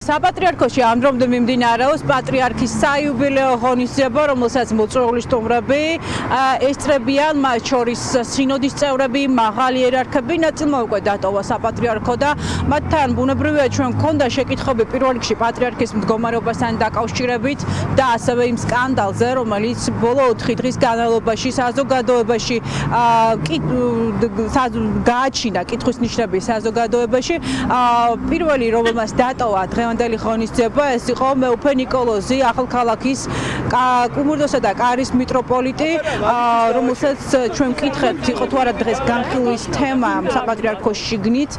საპატრიარქოში ამ დრომდე მიმდინარეობს პატრიარქის საიუბილეო ღონისძიება, რომელსაც მოწვეული სტუმრები ესწრებიან, მათ შორის სინოდის წევრები, მაღალი იერარქები, ნაწილმა უკვე დატოვა საპატრიარქო და მათთან ბუნებრივია ჩვენ გქონდა შეკითხვები პირველ რიგში პატრიარქის მდგომარეობასთან დაკავშირებით და ასევე იმ სკანდალზე, რომელიც ბოლო 4 დღის განმავლობაში საზოგადოებაში გააჩინა კითხვის ნიშნები საზოგადოებაში. პირველი რომელმაც დატოვა დღევანდელი ღონისძიება ეს იყო მეუფე ნიკოლოზი, ახალქალაქის კუმურდოსა და კარის მიტროპოლიტი, რომელსაც ჩვენ ვკითხებთ, იყო თუ არა დღეს განხილვის თემა საპატრიარქოს შიგნით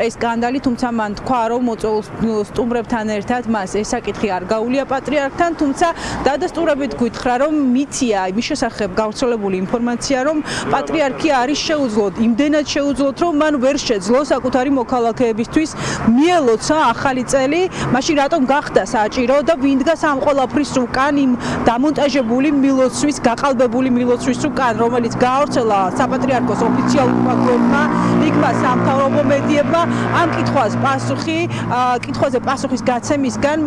ეს სკანდალი, თუმცა მან თქვა, რომ მოწვეულ სტუმრებთან ერთად მას ეს საკითხი არ გაუვლია პატრიარქთან, თუმცა დადასტურებით გითხრა, რომ მიცია იმის შესახებ გავრცელებული ინფორმაცია, რომ პატრიარქი არის შეუძლოდ, იმდენად შეუძლოდ, რომ მან ვერ შეძლო საკუთარი მოქალაქეებისთვის მიელოცა ახალი წელი, მაშინ რატომ გახდა საჭირო და ვინ დგას ამ ყველაფრის უკან, იმ დამონტაჟებული მილოცვის, გაყალბებული მილოცვის უკან, რომელიც გაავრცელა საპატრიარქოს ოფიციალურმა გლობმა, იქმა სამთავრობო მედიებმა, ამ კითხვაზე პასუხის გაცემისგან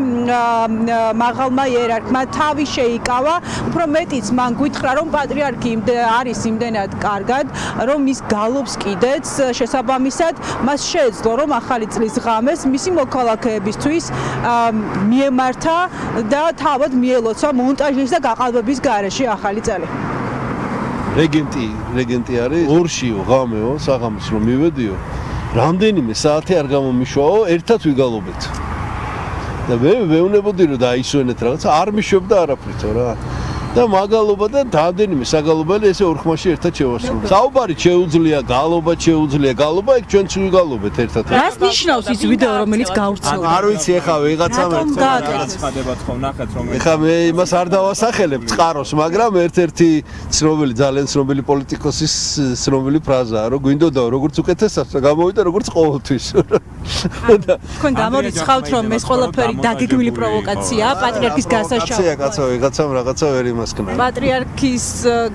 მაღალმა იერარქმა თავი შეიკავა, უფრო მეტიც მან გითხრა, რომ პატრიარქი არის იმდენად კარგად, რომ ის გალობს კიდეც შესაბამისად, მას შეეძლო, რომ ახალი წლის ღამეს მისი მოქალაქეებისთვის მიემართა და თავად მიელოცა მონტაჟის და გაყალბების გარეშე ახალი წელი. რეგენტი არის ორშიო ღამეო საღამოს რომ მივედიო რამდენიმე საათი არ გამომიშვაო ერთად ვიგალობეთ და მე ვეუბნებოდი რომ დაისვენეთ რაღაცა არ მიშვებდა არაფრითო რა და მაგალობა და რამდენიმე საგალობელი ესე ორ ხმაში ერთად შევასრულეთ. საუბარი შეუძლია, გალობა შეუძლია, გალობა იქ ჩვენც ვიგალობეთ ერთად. რას ნიშნავს ის ვიდეო, რომელიც გავრცელდა? არ ვიცი ახლა ვიღაცამ ხადებათ ხო ნახეთ რომ ეხლა მე იმას არ დავასახელებ წყაროს, მაგრამ ერთ-ერთი ცნობილი, ძალიან ცნობილი პოლიტიკოსის ცნობილი ფრაზაა, რომ გვინდოდა როგორც უკეთესად გამოვიდა, როგორც ყოველთვის. თქვენ გამორიცხავთ, რომ ეს ყველაფერი დაგეგმილი პროვოკაციაა, პატრიარქის გასაშავა. კაცო, ვიღაცამ რაღაცა ვერ იმასქნა. პატრიარქის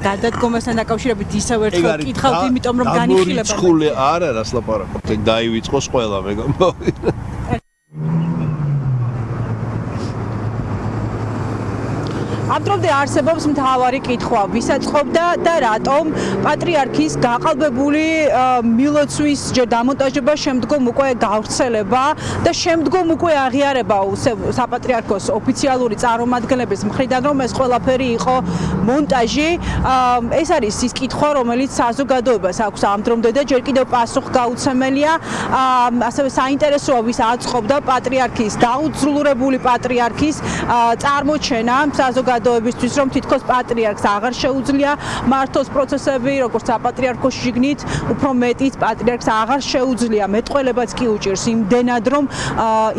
გადადგომასთან დაკავშირებით ისევ ერთხელ კითხავთ, იმიტომ რომ განიხილება. დამორიცხული არა, რას ლაპარაკობთ, დაივიწყოს ყველა მე გამოვიდა. ამ დრომდე არსებობს მთავარი კითხვა, ვისაც ყოფდა და რატომ პატრიარქის გაყალბებული მილოცვის ჯერ დამონტაჟება, შემდგომ უკვე გავრცელება და შემდგომ უკვე აღიარება საპატრიარქოს ოფიციალური წარმომადგენლების მხრიდან, რომ ეს ყველაფერი იყო მონტაჟი. ეს არის ის კითხვა, რომელიც საზოგადოებას აქვს ამ დრომდე და ჯერ კიდევ პასუხგაუცემელია. ასევე საინტერესოა, ვის აწყობდა პატრიარქის, დაუძლურებული პატრიარქის წარმოჩენა საზოგადოებისთვის, რომ თითქოს პატრიარქს აღარ შეუძლია მართოს პროცესები, როგორც საპატრიარქოს შიგნით, უფრო მეტიც პატრიარქს აღარ შეუძლია მეტყველებაც კი უჭირს იმდენად, რომ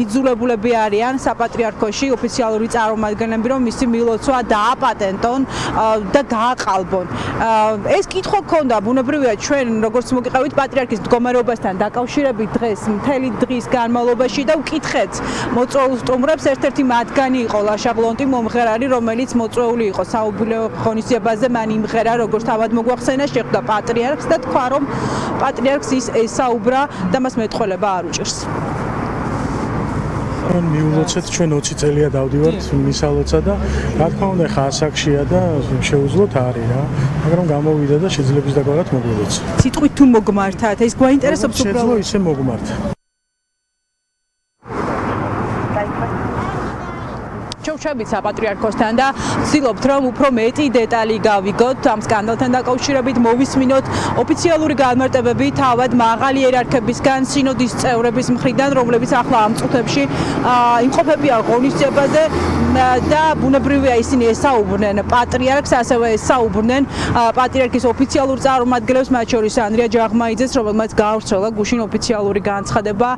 იძულებულები არიან საპატრიარქოში ოფიციალური წარმომადგენლები, რომ მისი მილოცვა დააპატენტონ და გააყალბონ. ეს კითხვა გქონდა, ბუნებრივია ჩვენ როგორც მოგიყევით პატრიარქის მდგომარეობასთან დაკავშირებით დღეს მთელი დღის განმავლობაში და ვკითხეთ მოწვეულ სტუმრებს, ერთ-ერთი მათგანი იყო ლაშა გლონტი მომღერალი, რომელიც მოწვეული იყო საიუბილეო ღონისძიებაზე, მან იმღერა როგორც თავად მოგვახსენა, შეხვდა პატრიარქს და თქვა, რომ პატრიარქს ის ესაუბრა და მას მეტყველება არ უჭირს. მიულოცეთ ჩვენ 20 წელია დავდივართ მისალოცა და რა თქმა უნდა ხა ასაკშია და შეუძლოთ არის რა, მაგრამ გამოვიდა და შეძლებს დაგვარად მოგვილოცე. სიტყვით თუ მოგმართათ, ეს გვაინტერესებს უბრალოდ. შეძლო ისე მოგმართ. შევჩებით საპატრიარქოსთან და ვცდილობთ, რომ უფრო მეტი დეტალი გავიგოთ ამ სკანდალთან დაკავშირებით, მოვისმინოთ ოფიციალური განმარტებები თავად მაღალი იერარქებისგან, სინოდის წევრების მხრიდან, რომლებიც ახლა ამ წუთებში იმყოფებიან ღონისძიებაზე და ბუნებრივია ისინი ესაუბრნენ პატრიარქს, ასევე ესაუბრნენ პატრიარქის ოფიციალურ წარმომადგენლებს, მათ შორის ანდრია ჯაღმაიძეს, რომელმაც გაავრცელა გუშინ ოფიციალური განცხადება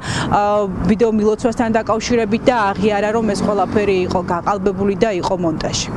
ვიდეო მილოცვასთან დაკავშირებით და აღიარა, რომ ეს ყველაფერი იყო გაყალბებული და იყო მონტაჟი.